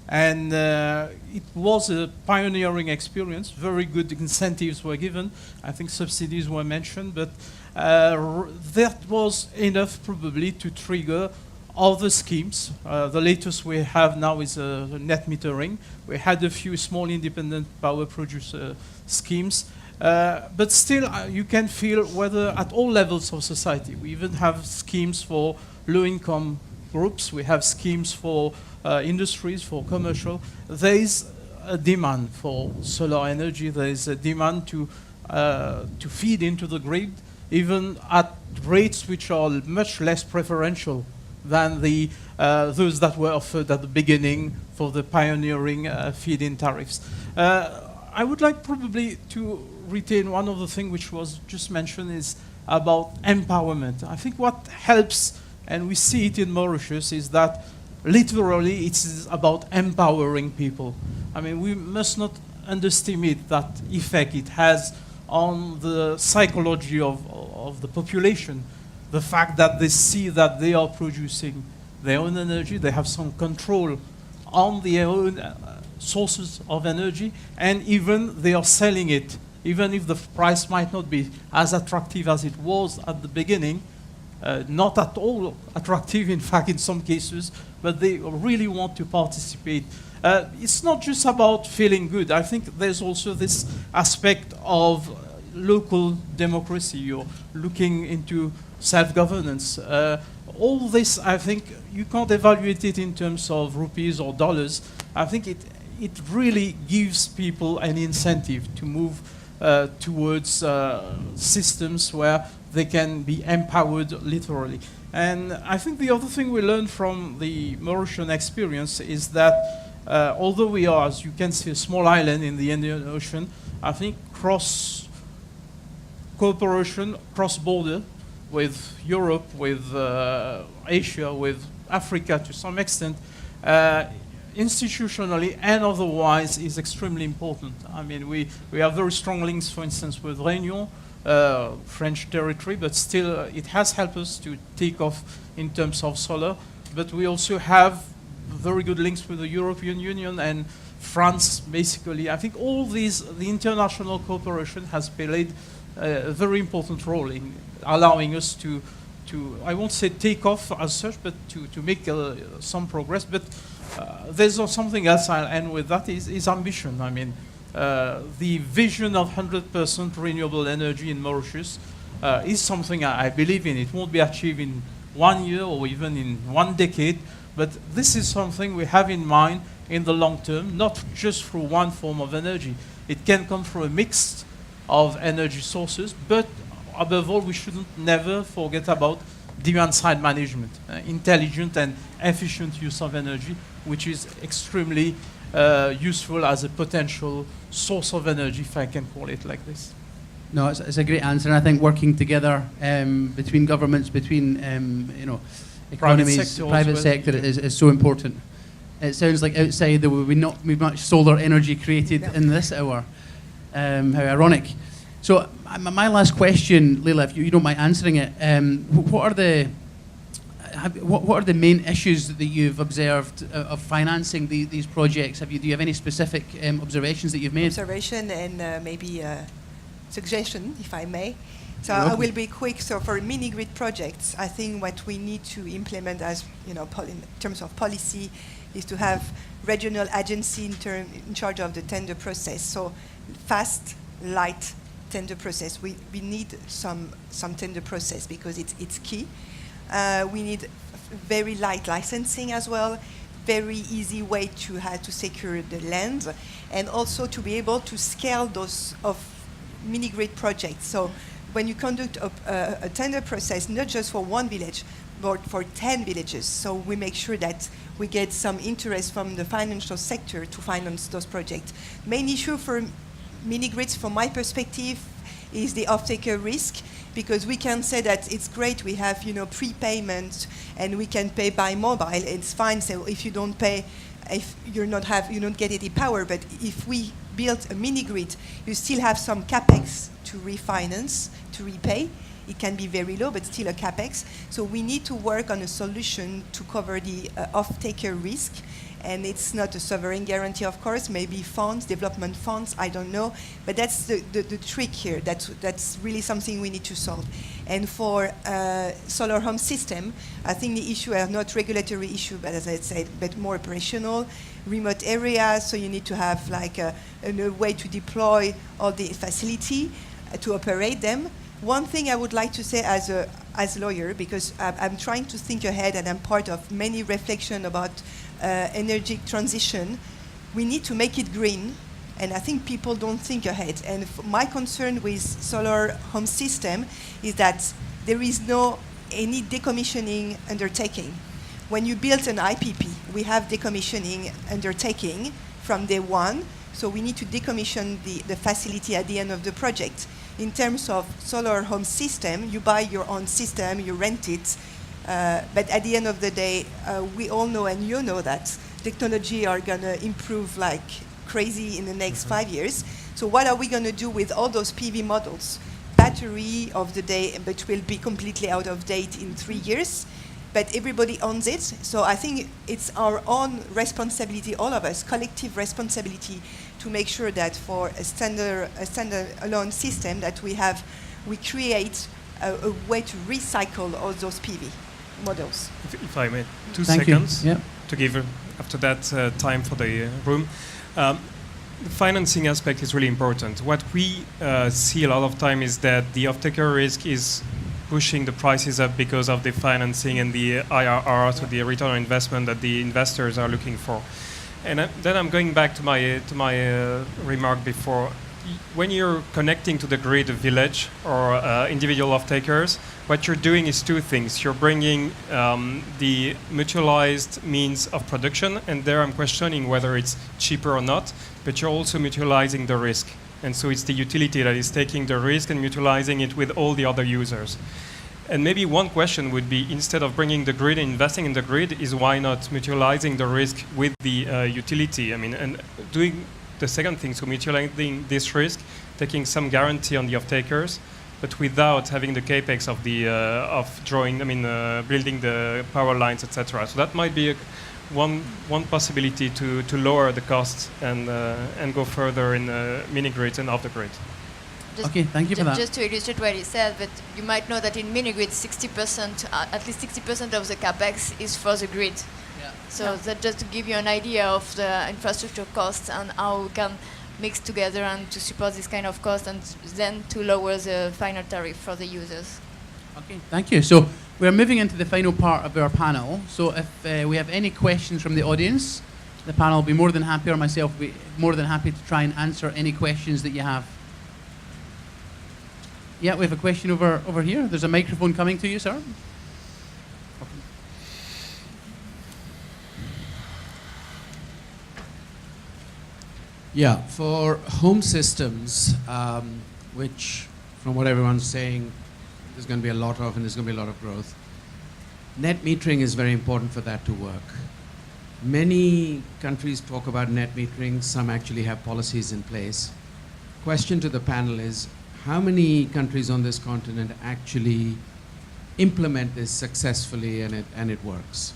B: And it was a pioneering experience. Very good incentives were given. I think subsidies were mentioned, but that was enough probably to trigger other schemes. The latest we have now is net metering. We had a few small independent power producer schemes. But still, you can feel whether at all levels of society. We even have schemes for low-income groups. We have schemes for industries, for commercial. There is a demand for solar energy. There is a demand to feed into the grid, even at rates which are much less preferential than those that were offered at the beginning for the pioneering feed-in tariffs. I would like probably to retain one of the things which was just mentioned is about empowerment. I think what helps, and we see it in Mauritius, is that literally it's about empowering people. I mean, we must not underestimate that effect it has on the psychology of the population. The fact that they see that they are producing their own energy, they have some control on their own sources of energy, and even they are selling it, even if the price might not be as attractive as it was at the beginning, not at all attractive, in fact, in some cases, but they really want to participate. It's not just about feeling good. I think there's also this aspect of local democracy. You're looking into self-governance. All this, I think, you can't evaluate it in terms of rupees or dollars. I think it really gives people an incentive to move towards systems where they can be empowered literally. And I think the other thing we learned from the Mauritian experience is that although we are, as you can see, a small island in the Indian Ocean, I think cooperation, cross-border, with Europe, with Asia, with Africa to some extent, institutionally and otherwise is extremely important. I mean, we have very strong links, for instance, with Réunion, French territory, but still it has helped us to take off in terms of solar. But we also have very good links with the European Union and France, basically. I think all these, the international cooperation has played a very important role in allowing us to I won't say take off as such, but to make some progress. But there's something else I'll end with, that is ambition. I mean, the vision of 100% renewable energy in Mauritius is something I believe in. It won't be achieved in 1 year or even in 1 decade, but this is something we have in mind in the long term, not just through one form of energy. It can come through a mix of energy sources, but above all, we shouldn't never forget about demand-side management, intelligent and efficient use of energy, which is extremely useful as a potential source of energy, if I can call it like this.
A: No, it's a great answer, and I think working together between governments, between economies, private sector is so important. It sounds like outside there will not be much solar energy created in this hour. How ironic. So my last question, Leila, if you don't mind answering it, what are the main issues that you've observed of financing do you have any specific observations that you've made?
C: Observation and maybe suggestion, if I may. So I will be quick. So for mini-grid projects, I think what we need to implement as, in terms of policy is to have regional agency in charge of the tender process. So fast, light tender process. We need some tender process because it's key. We need very light licensing as well, very easy way to secure the land, and also to be able to scale those of mini-grid projects. So when you conduct a tender process, not just for one village, but for 10 villages, so we make sure that we get some interest from the financial sector to finance those projects. Main issue for mini-grids, from my perspective, is the off-taker risk, because we can say that it's great, we have prepayment and we can pay by mobile, it's fine. So if you don't pay, if you don't get any power, but if we build a mini-grid, you still have some capex to refinance, to repay. It can be very low, but still a capex. So we need to work on a solution to cover the off-taker risk. And it's not a sovereign guarantee, of course, maybe funds, development funds, I don't know. But that's the trick here. That's really something we need to solve. And for solar home system, I think the issue are not regulatory issue, but as I said, but more operational, remote areas. So you need to have like a way to deploy all the facility to operate them. One thing I would like to say as a lawyer, because I'm trying to think ahead and I'm part of many reflection about energy transition, we need to make it green, and I think people don't think ahead. And my concern with solar home system is that there is no any decommissioning undertaking. When you build an IPP, we have decommissioning undertaking from day one, so we need to decommission the facility at the end of the project. In terms of solar home system, you buy your own system, you rent it, but at the end of the day, we all know, and you know, that technology are going to improve like crazy in the next 5 years. So what are we going to do with all those PV models? Battery of the day, but will be completely out of date in 3 years, but everybody owns it. So I think it's our own responsibility, all of us, collective responsibility, to make sure that for a standalone system that we create a way to recycle all those PV models.
D: If I may, two
A: Thank
D: seconds
A: you.
D: to give after that time for the room. The financing aspect is really important. What we see a lot of time is that the off-taker risk is pushing the prices up because of the financing and the IRR, so the return on investment that the investors are looking for. And then I'm going back to my remark before. When you're connecting to the grid a village or individual off-takers, what you're doing is two things. You're bringing the mutualized means of production, and there I'm questioning whether it's cheaper or not, but you're also mutualizing the risk. And so it's the utility that is taking the risk and mutualizing it with all the other users. And maybe one question would be, instead of bringing the grid and investing in the grid, is why not mutualizing the risk with the utility? I mean, and doing the second thing, so mutualizing this risk, taking some guarantee on the off-takers, but without having the capex of the building the power lines, etc. So that might be one possibility to lower the costs and go further in mini-grids and off the grid.
A: Okay, thank you for that.
E: Just to illustrate what he said, but you might know that in mini-grids, 60%, at least 60% of the capex is for the grid. So that just to give you an idea of the infrastructure costs and how we can mix together and to support this kind of cost, and then to lower the final tariff for the users.
A: Okay, thank you. So we're moving into the final part of our panel. So if we have any questions from the audience, the panel will be more than happy, or myself will be more than happy to try and answer any questions that you have. Yeah, we have a question over here. There's a microphone coming to you, sir.
I: Yeah, for home systems, which from what everyone's saying, there's going to be a lot of, and there's going to be a lot of growth. Net metering is very important for that to work. Many countries talk about net metering. Some actually have policies in place. Question to the panel is, how many countries on this continent actually implement this successfully and it works?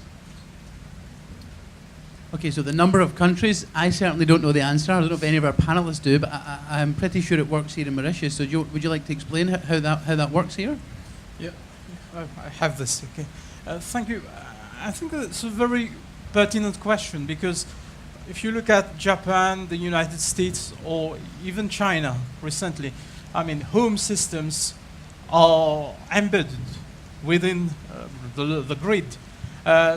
A: Okay, so the number of countries, I certainly don't know the answer. I don't know if any of our panelists do, but I'm pretty sure it works here in Mauritius. So would you like to explain how that works here?
B: Yeah, I have this. Okay, thank you. I think it's a very pertinent question, because if you look at Japan, the United States, or even China recently, I mean, home systems are embedded within the grid.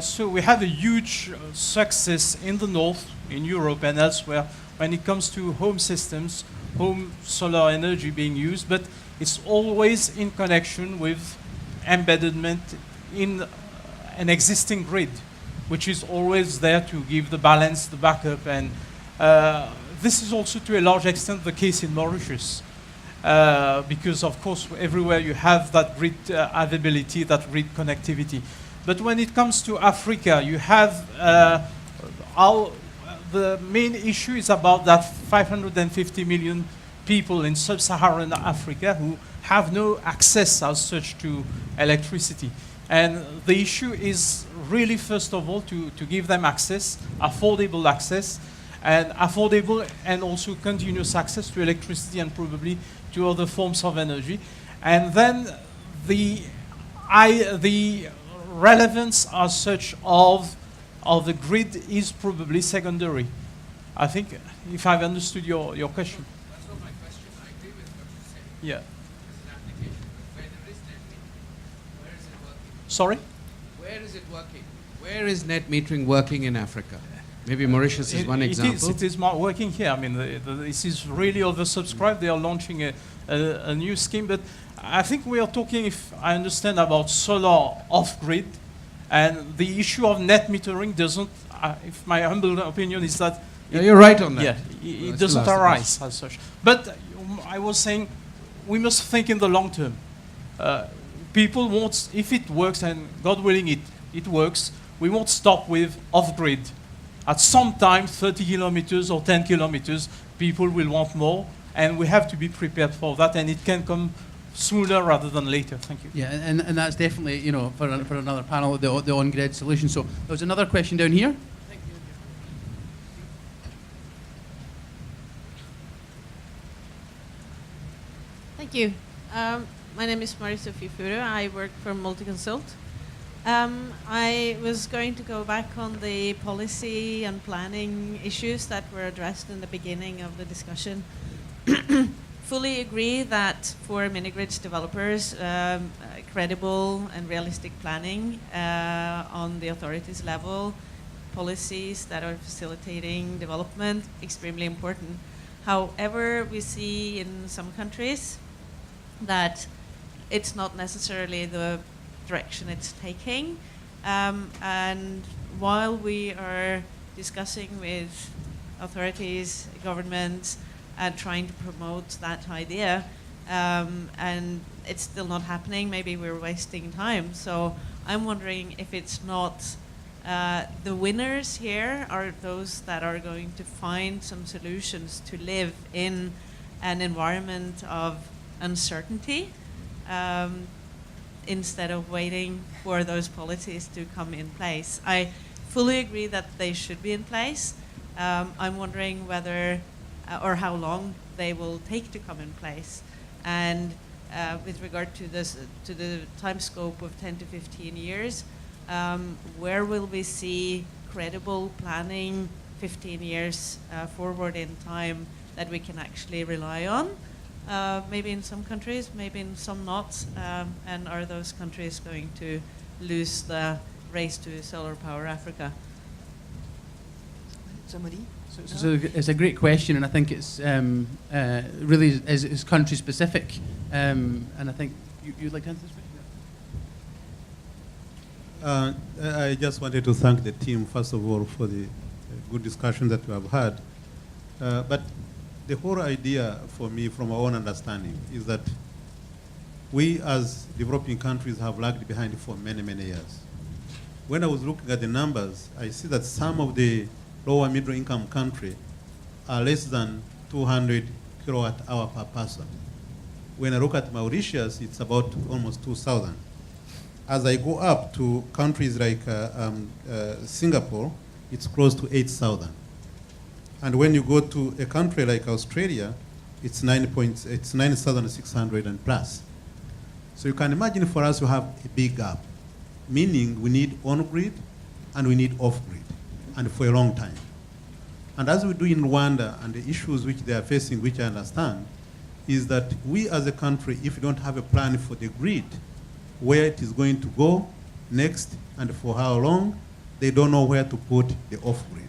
B: So we have a huge success in the north, in Europe and elsewhere, when it comes to home systems, home solar energy being used, but it's always in connection with embeddedment in an existing grid, which is always there to give the balance, the backup, and this is also to a large extent the case in Mauritius, because of course everywhere you have that grid availability, that grid connectivity. But when it comes to Africa, you have the main issue is about that 550 million people in sub-Saharan Africa who have no access as such to electricity. And the issue is really, first of all, to give them access, affordable access, and also continuous access to electricity and probably to other forms of energy. And then the relevance as such of the grid is probably secondary. I think, if I've understood your question.
I: That's not my question. I agree with what you said.
B: Yeah.
I: It's an application, but where there is net metering, where is it working?
B: Sorry?
I: Where is it working? Where is net metering working in Africa? Maybe Mauritius is one example.
B: It is working here. I mean, this is really oversubscribed. They are launching a new scheme, but I think we are talking, if I understand, about solar off-grid, and the issue of net metering doesn't, if my humble opinion is that...
I: Yeah, you're right on that.
B: Yeah, it doesn't arise as such. But I was saying, we must think in the long term. People won't, if it works, and God willing it works, we won't stop with off-grid. At some time, 30 kilometers or 10 kilometers, people will want more, and we have to be prepared for that, and it can come sooner rather than later. Thank you.
A: Yeah, and that's definitely, you know, for another panel, the on-grid solution. So there was another question down here.
J: Thank you. My name is Marie-Sophie Furu. I work for Multiconsult. I was going to go back on the policy and planning issues that were addressed in the beginning of the discussion. Fully agree that for mini-grids developers, credible and realistic planning on the authorities level, policies that are facilitating development, extremely important. However, we see in some countries that it's not necessarily the direction it's taking. And while we are discussing with authorities, governments, and trying to promote that idea, and it's still not happening, maybe we're wasting time. So I'm wondering if it's not the winners here are those that are going to find some solutions to live in an environment of uncertainty, instead of waiting for those policies to come in place. I fully agree that they should be in place. I'm wondering whether or how long they will take to come in place. And with regard to this, to the time scope of 10 to 15 years, where will we see credible planning 15 years forward in time that we can actually rely on? Maybe in some countries, maybe in some not. And are those countries going to lose the race to solar power Africa?
C: Somebody?
A: So it's a great question, and I think it's really is country specific, and I think you'd like to answer this question?
H: I just wanted to thank the team, first of all, for the good discussion that we have had. But the whole idea for me, from our own understanding, is that we as developing countries have lagged behind for many, many years. When I was looking at the numbers, I see that some of the lower middle income countries are less than 200 kilowatt hour per person. When I look at Mauritius, it's about almost 2,000. As I go up to countries like Singapore, it's close to 8,000. And when you go to a country like Australia, it's 9,600 and plus. So you can imagine for us to have a big gap, meaning we need on-grid and we need off-grid, and for a long time. And as we do in Rwanda, and the issues which they are facing, which I understand, is that we as a country, if we don't have a plan for the grid, where it is going to go next and for how long, they don't know where to put the off-grid,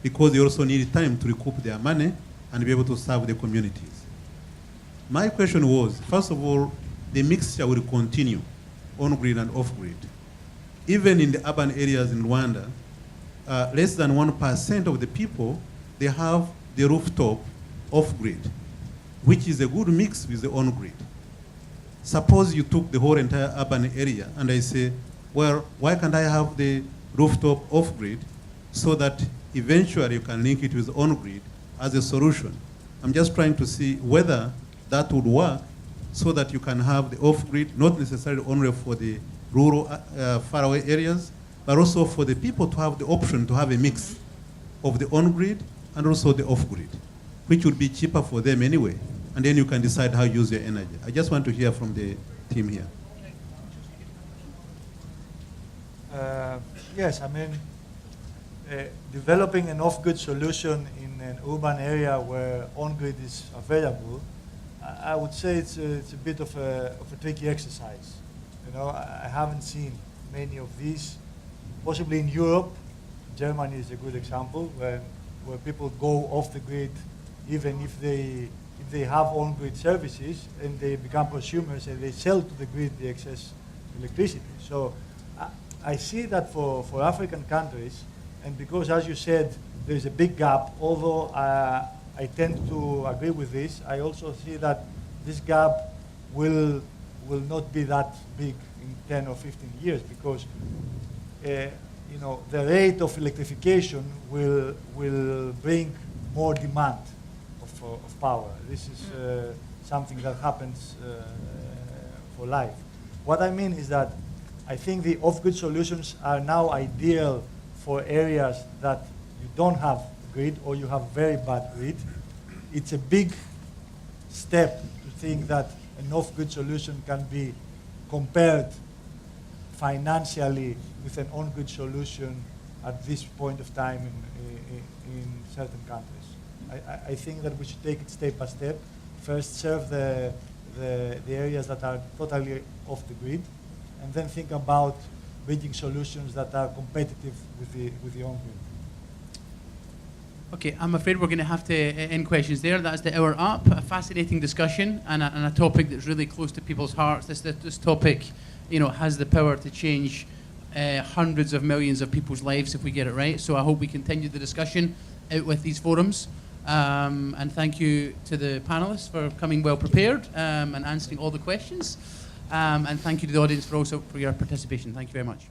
H: because they also need time to recoup their money and be able to serve the communities. My question was, first of all, the mixture will continue, on-grid and off-grid. Even in the urban areas in Rwanda, less than 1% of the people, they have the rooftop off-grid, which is a good mix with the on-grid. Suppose you took the whole entire urban area and I say, well, why can't I have the rooftop off-grid so that eventually you can link it with on-grid as a solution? I'm just trying to see whether that would work so that you can have the off-grid, not necessarily only for the rural, faraway areas, but also for the people to have the option to have a mix of the on-grid and also the off-grid, which would be cheaper for them anyway. And then you can decide how you use your energy. I just want to hear from the team here.
F: Yes, I mean, developing an off-grid solution in an urban area where on-grid is available, I would say it's a bit of a tricky exercise. You know, I haven't seen many of these. Possibly in Europe, Germany is a good example where people go off the grid even if they have on-grid services and they become consumers and they sell to the grid the excess electricity. So I see that for African countries, and because, as you said, there's a big gap, although I tend to agree with this, I also see that this gap will not be that big in 10 or 15 years because you know, the rate of electrification will bring more demand of power. This is something that happens for life. What I mean is that I think the off-grid solutions are now ideal for areas that you don't have grid or you have very bad grid. It's a big step to think that an off-grid solution can be compared financially with an on-grid solution at this point of time in certain countries. I think that we should take it step by step. First, serve the areas that are totally off the grid, and then think about bridging solutions that are competitive with the on-grid.
A: Okay, I'm afraid we're going to have to end questions there. That's the hour up. A fascinating discussion and a topic that's really close to people's hearts. This topic, you know, has the power to change hundreds of millions of people's lives if we get it right. So I hope we continue the discussion out with these forums. And thank you to the panelists for coming well prepared and answering all the questions. And thank you to the audience for your participation. Thank you very much.